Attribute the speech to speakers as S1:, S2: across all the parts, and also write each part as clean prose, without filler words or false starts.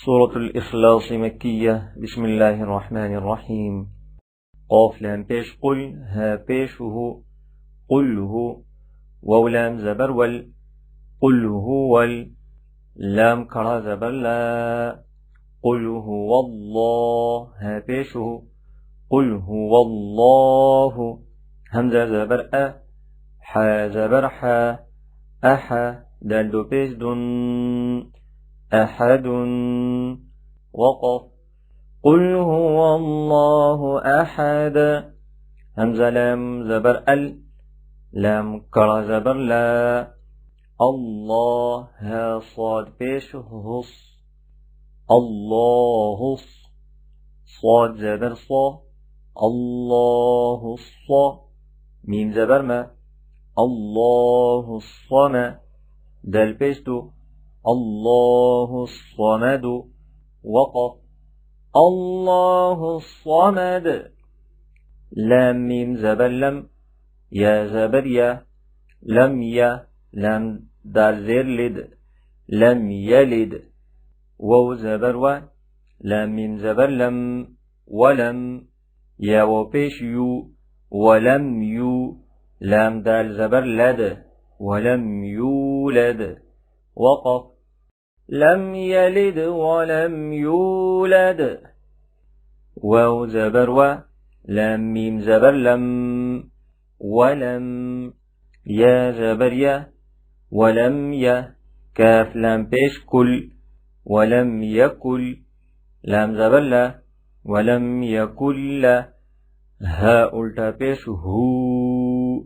S1: سورة الإخلاص مكية. بسم الله الرحمن الرحيم. قاف لام بيش قل ها بيشه قل هو واو لام زبر وال قل هو لام كرا زبر لا قل هو الله ها بيشه قل هو الله همزة زبر حا زبر حا أحا دال دو بيش دن أحد وقف قل هو الله أحد همزة لام زبر لام كرا زبر لا الله ها صاد بيش هص الله صاد زبر صا الله الصا ميم زبر ما الله الصمد دال بيش دو الله الصمد وقف الله الصمد لام ميم زبر لم يا زبر يا لم يا لم دال زير لد لم يلد واو زبر و لام ميم زبر لم ولم يا وبيش يو ولم يو لام دال زبر لد ولم يولد وقف لم يلد ولم يولد واو زبر و لام ميم زبر لم ولم يا زبر يا ولم يا كاف لام بيش كل ولم يكل لام زبر لا ولم يكل لا ها ألتا بيش هو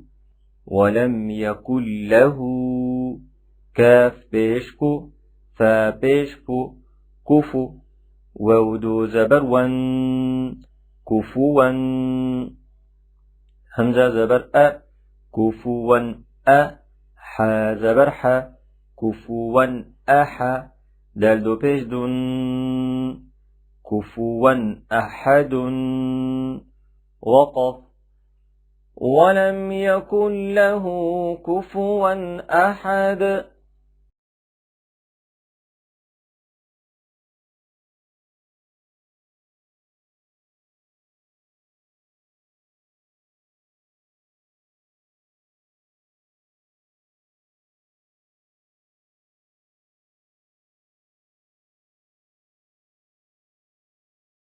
S1: ولم يكن له كاف بيش كو فا بيش كو كفو وودو زبر ون كفوا همزة زبر كفوا حا زبر حا كفوا أحا دال دو بيش دون كفوا أحد وقف ولم يكن له كفوا أحد